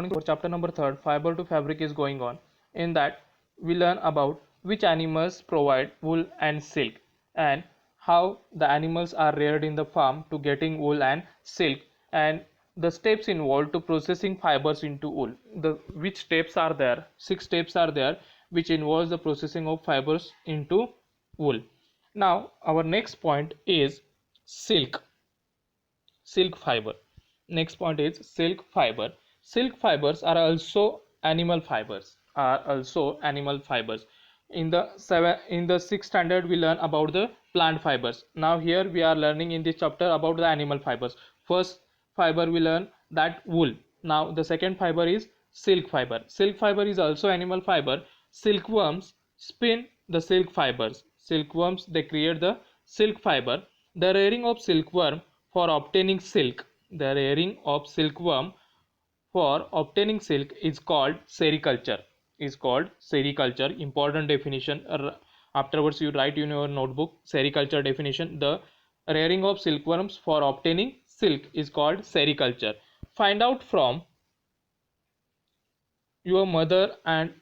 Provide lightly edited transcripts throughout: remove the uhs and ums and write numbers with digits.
According to chapter number 3, fiber to fabric is going on. In that, we learn about which animals provide wool and silk, and how the animals are reared in the farm to getting wool and silk, and the steps involved to processing fibers into wool. The which steps are there? 6 steps are there, which involves the processing of fibers into wool. Now, our next point is silk. Silk fiber. Next point is silk fiber. Silk fibers are also animal fibers. In the sixth standard we learn about the plant fibers. Now here we are learning in this chapter about the animal fibers. First fiber we learn that wool. Now the second fiber is silk fiber. Silk fiber is also animal fiber. Silkworms spin the silk fibers. Silkworms, they create the silk fiber. The rearing of silkworm for obtaining silk. The rearing of silkworm for obtaining silk is called sericulture. Important definition. Afterwards you write in your notebook sericulture definition. The rearing of silkworms for obtaining silk is called sericulture. Find out from your mother and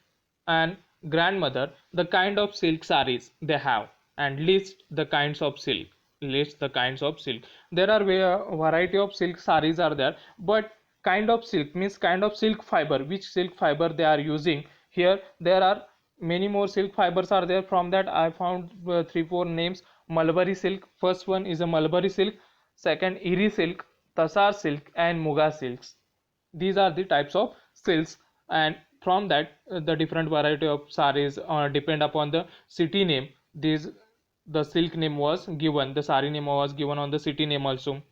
grandmother the kind of silk sarees they have, and list the kinds of silk. There are variety of silk sarees are there, but kind of silk means kind of silk fiber, which silk fiber they are using. Here there are many more silk fibers are there. From that I found 3-4 names. Mulberry silk, first one is a mulberry silk, second eri silk, tasar silk, and muga silks. These are the types of silks, and from that the different variety of sarees depend upon the city name. The silk name was given, the saree name was given on the city name also.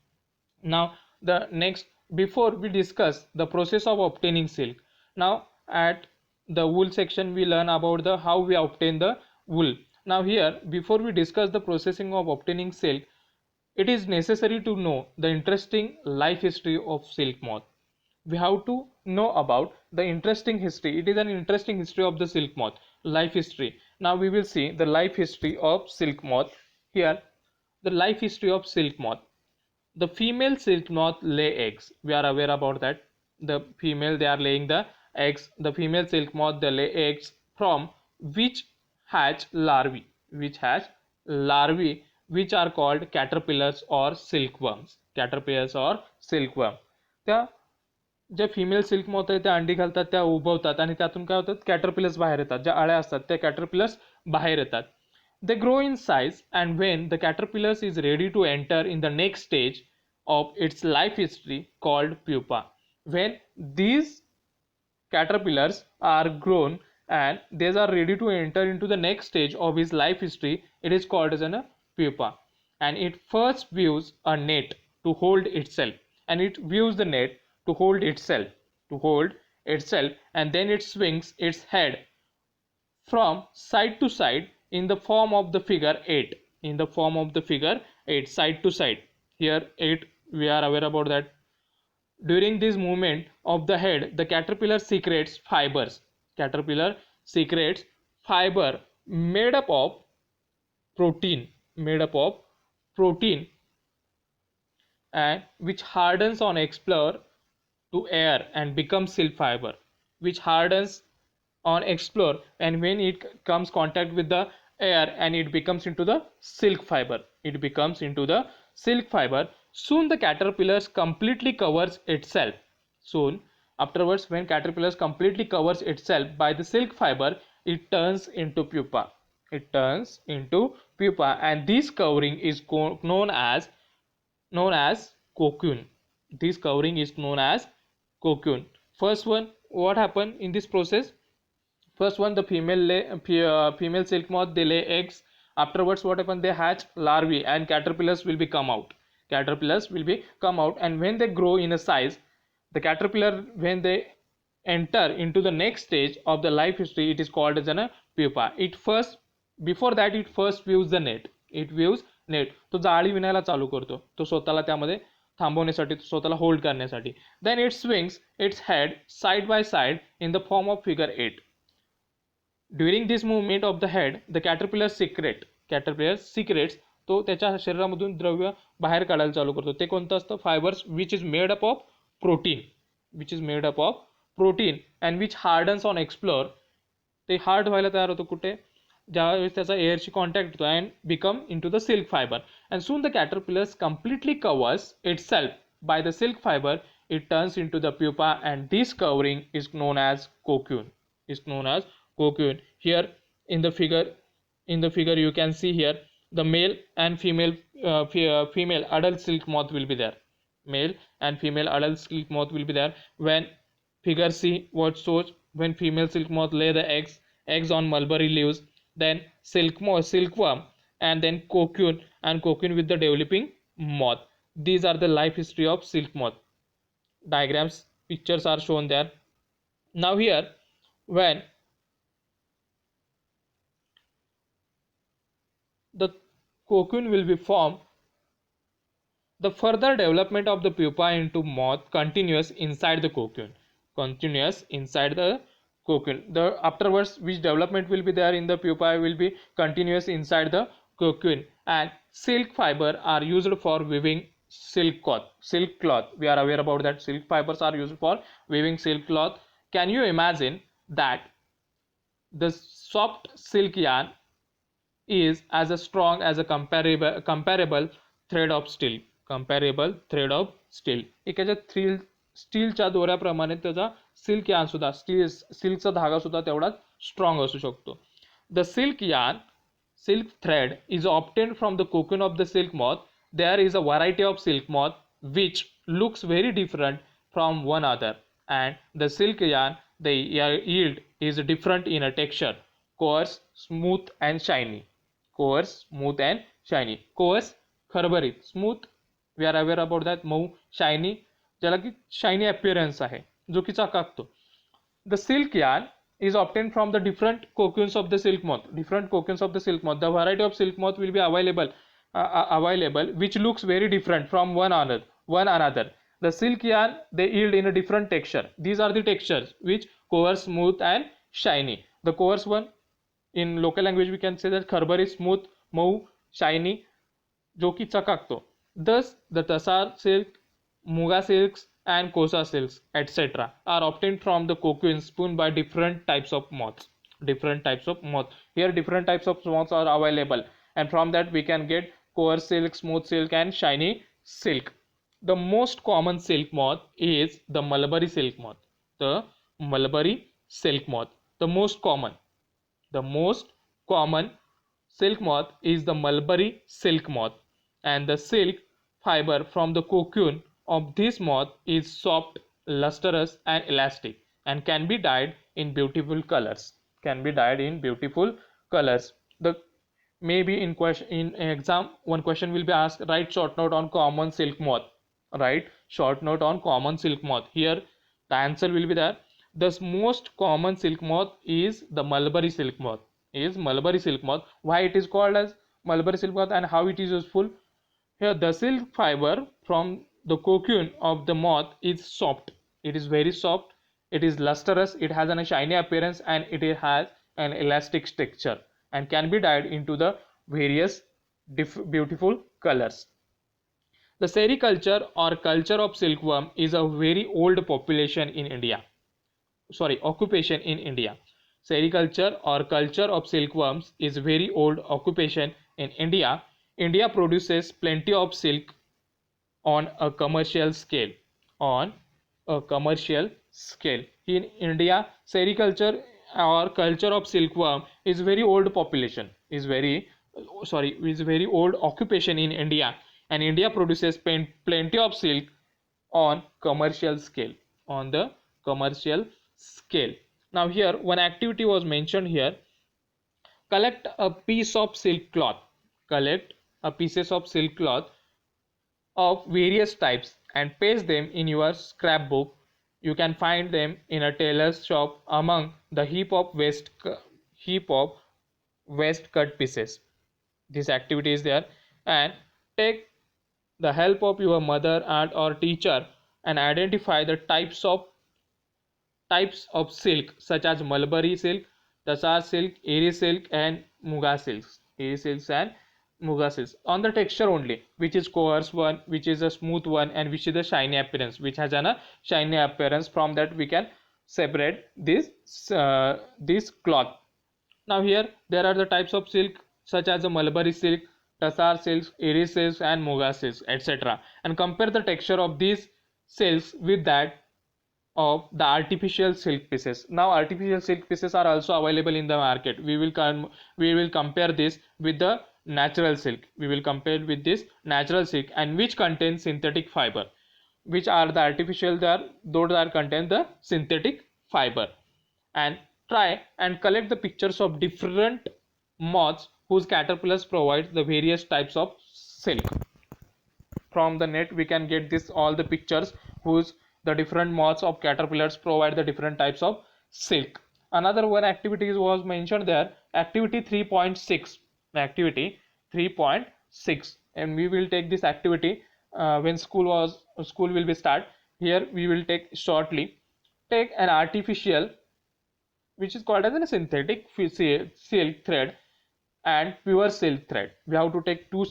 Now the next, before we discuss the process of obtaining silk, now at the wool section we learn about the how we obtain the wool. Now here, before we discuss the processing of obtaining silk, it is necessary to know the interesting life history of silk moth. We have to know about the interesting history. It is an interesting history of the silk moth, life history. Now we will see the life history of silk moth. Here the life history of silk moth. The female silk moth lay eggs. We are aware about that. The female, they are laying the eggs. The female silk moth, they lay eggs from which hatch larvae, which are called caterpillars or silkworms. त्या ज्या female silk moth आहे त्या अंडी घालतात, त्या उभवतात, आणि त्यातून काय होतात, कॅटरपिलर्स बाहेर येतात. ज्या अळ्या असतात त्या कॅटरपिलर्स बाहेर येतात. They grow in size, and when the caterpillar is ready to enter in the next stage of its life history called pupa. When these caterpillars are grown and they are ready to enter into the next stage of his life history, it is called as a pupa. And it first views a net to hold itself, and then it swings its head from side to side in the form of the figure 8, side to side. Here 8, we are aware about that. During this movement of the head, the caterpillar secretes fiber made up of protein, and which hardens on explore to air and becomes silk fiber, and when it comes contact with the air, and it becomes into the silk fiber. Soon the caterpillar completely covers itself. Afterwards, when caterpillar completely covers itself by the silk fiber, it turns into pupa. And this covering is known as cocoon. First one, what happened in this process? First one, the female silk moth, they lay eggs. Afterwards, what happens? They hatch larvae, and caterpillars will be come out. And when they grow in a size, the caterpillar, when they enter into the next stage of the life history, it is called as a pupa. Before that, it first views the net. तो जाळी विणायला चालू करतो, तो स्वतःला त्यामध्ये थांबवण्यासाठी, स्वतःला hold करण्यासाठी. Then it swings its head side by side in the form of figure 8. During this movement of the head, the caterpillar secretes, तो त्याच्या शरीरामधून द्रव्य बाहेर काढायला चालू करतो. ते कोणतं असतं? Fibres which is made up of protein and which hardens on explore. ते हार्ड व्हायला तयार होतो कुठे, ज्यावेळेस त्याचा एअरशी कॉन्टॅक्ट होतो and become into the silk fibre. And soon the caterpillars completely covers itself by the silk fiber. It turns into the pupa, and this covering is known as cocoon. Here in the figure you can see here the male and female female adult silk moth will be there. Male and female adult silk moth will be there. When figure C what shows, when female silk moth lay the eggs on mulberry leaves, then silkworm, and then cocoon with the developing moth. These are the life history of silk moth. Diagrams, pictures are shown there. Now here, when the cocoon will be formed, the further development of the pupa into moth continues inside the cocoon. The afterwards which development will be there in the pupa will be continuous inside the cocoon. And silk fiber are used for weaving silk cloth. We are aware about that silk fibers are used for weaving silk cloth. Can you imagine that the soft silk yarn is as strong as a comparable thread of steel. एखाद्या स्टीलच्या दोऱ्याप्रमाणे त्याचा silk yarn सुद्धा सिल्कचा धागा सुद्धा तेवढाच strong असू शकतो. The silk thread is obtained from the cocoon of the silk moth. There is a variety of silk moth which looks very different from one another, and the silk yarn they yield is different in a texture: coarse, smooth and shiny. Coarse खरबरीत, smooth we are aware about that, Mau, shiny ज्याला की shiny appearance आहे, जो की चकाकतो. The silk yarn is obtained from the different cocoons of the silk moth. The variety of silk moth will be available which looks very different from one another. The silk yarn they yield in a different texture. These are the textures which coarse, smooth and shiny. The coarse one in local language we can say that खरबरी, smooth, Mau, shiny, जो की चकाकतो. Thus the Tassar silk, Muga silks and Kosa silks etc. are obtained from the cocoon spun by different types of moths. Here different types of moths are available, and from that we can get coarse silk, smooth silk and shiny silk. The most common silk moth is the mulberry silk moth. The most common silk moth is the mulberry silk moth, and the silk fiber from the cocoon of this moth is soft, lustrous and elastic, and can be dyed in beautiful colors. The maybe in exam one question will be asked: write short note on common silk moth. Here the answer will be there. The most common silk moth is the mulberry silk moth. Why it is called as mulberry silk moth and how it is useful? Here the silk fiber from the cocoon of the moth is soft. It is very soft. It is lustrous. It has a shiny appearance and it has an elastic texture and can be dyed into the various beautiful colors. The sericulture or culture of silkworm is a very old occupation in India. Sericulture or culture of silkworms is very old occupation in India. India produces plenty of silk on a commercial scale. In India, sericulture or culture of silkworm is very old occupation in India, and India produces plenty of silk on the commercial scale. Now here one activity was mentioned here: collect a piece of silk cloth. Pieces of silk cloth of various types and paste them in your scrapbook. You can find them in a tailor's shop among the heap of waste cut pieces. This activity is there, and take the help of your mother, aunt or teacher and identify the types of silk such as mulberry silk, Tassar silk, Eri silk and Muga silks. On the texture only, which is coarse one, which is a smooth one and which is a shiny appearance, which has a shiny appearance. From that we can separate this cloth. Now here there are the types of silk such as the mulberry silk, tassar silks, iris silks and moga silks, etc. And compare the texture of these silks with that of the artificial silk pieces. Now artificial silk pieces are also available in the market. We will compare this with the natural silk. We will compare with this natural silk, and which contains synthetic fiber. Which are the artificial, those are contain the synthetic fiber. And try and collect the pictures of different moths whose caterpillars provide the various types of silk. From the net we can get this all the pictures whose the different moths of caterpillars provide the different types of silk. Another one activity was mentioned there, activity 3.6. Activity 3.6, and we will take this activity when school will be start. Here we will take shortly. Take an artificial, which is called as a synthetic silk thread, and pure silk thread. We have to take two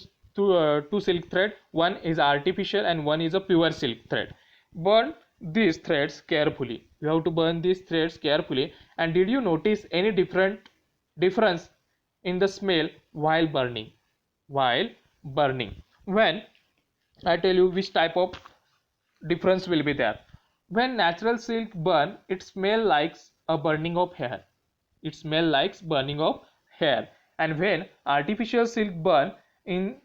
silk thread. One is artificial and one is a pure silk thread. Burn these threads carefully. You have to burn these threads carefully. And did you notice any difference in the smell while burning? When I tell you which type of difference will be there. When natural silk burn, it smell like a burning of hair. It smell like burning of hair. And when artificial silk in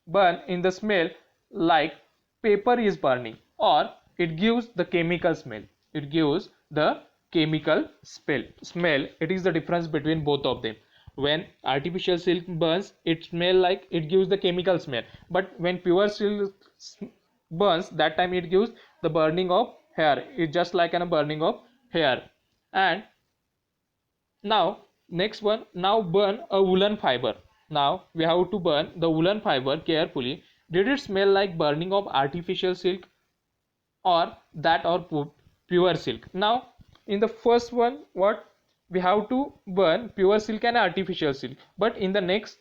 burn in the smell like paper is burning, or it gives the chemical smell. It gives the chemical smell. It is the difference between both of them. When artificial silk burns, it smell like, it gives the chemical smell, but when pure silk burns, that time it gives the burning of hair. It's just like a burning of hair. And now next one, now burn a woolen fiber. Now we have to burn the woolen fiber carefully. Did it smell like burning of artificial silk or that or pure silk? Now in the first one, what we have to burn pure silk and artificial silk, but in the next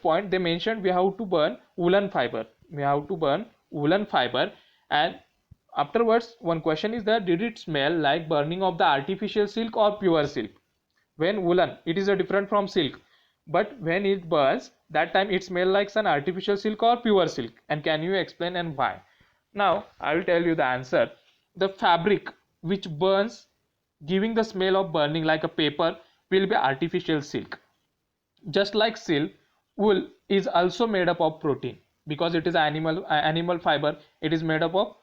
point they mentioned we have to burn woolen fiber. We have to burn woolen fiber. And afterwards one question is that did it smell like burning of the artificial silk or pure silk? When woolen, it is a different from silk, but when it burns, that time it smells like an artificial silk or pure silk. And can you explain and why? Now I will tell you the answer. The fabric which burns, giving the smell of burning like a paper, will be artificial silk. Just like silk, wool is also made up of protein, because it is animal fiber. It is made up of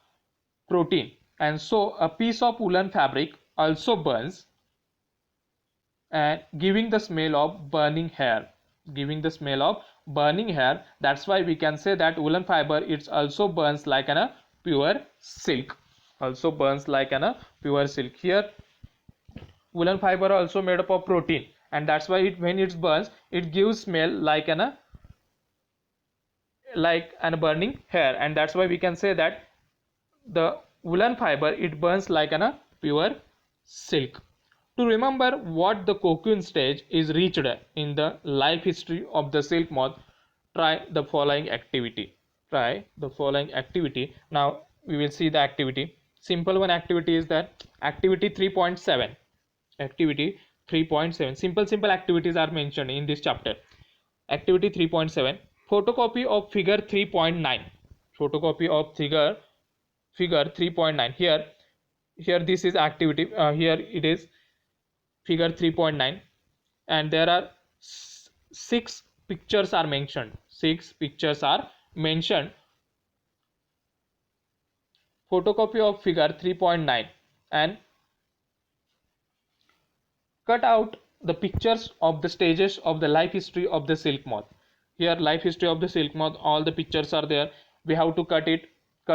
protein, and so a piece of woolen fabric also burns, and giving the smell of burning hair. That's why we can say that woolen fiber, it also burns like a pure silk. Here woolen fiber also made up of protein, and that's why when it burns, it gives smell like an burning hair. And that's why we can say that the woolen fiber, it burns like a pure silk. To remember what the cocoon stage is reached in the life history of the silk moth, try the following activity. Now we will see the activity. Simple one activity is that activity 3.7. Simple activities are mentioned in this chapter. Activity 3.7, photocopy of figure 3.9. Figure 3.9. Here this is activity. Here it is figure 3.9, and there are 6 pictures are mentioned. Photocopy of figure 3.9, and cut out the pictures of the stages of the life history of the silk moth. Here life history of the silk moth, all the pictures are there. We have to cut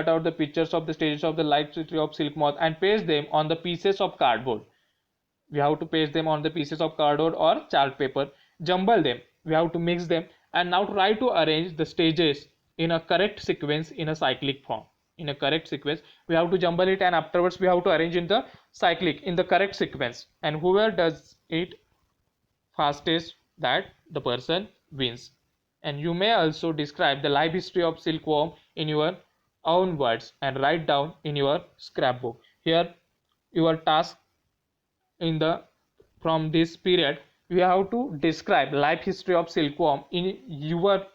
out the pictures of the stages of the life history of silk moth and paste them on the pieces of cardboard. We have to paste them on the pieces of cardboard or chart paper. Jumble them. We have to mix them, and now try to arrange the stages in a correct sequence in a cyclic form. We have to jumble it, and afterwards we have to arrange in the correct sequence. And whoever does it fastest, that the person wins. And you may also describe the life history of silkworm in your own words and write down in your scrapbook. Here your task in the from this period, you have to describe life history of silkworm in your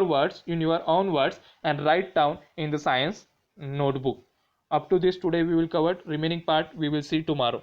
words, in your own words, and write down in the science notebook. Up to this today we will cover. Remaining part we will see tomorrow.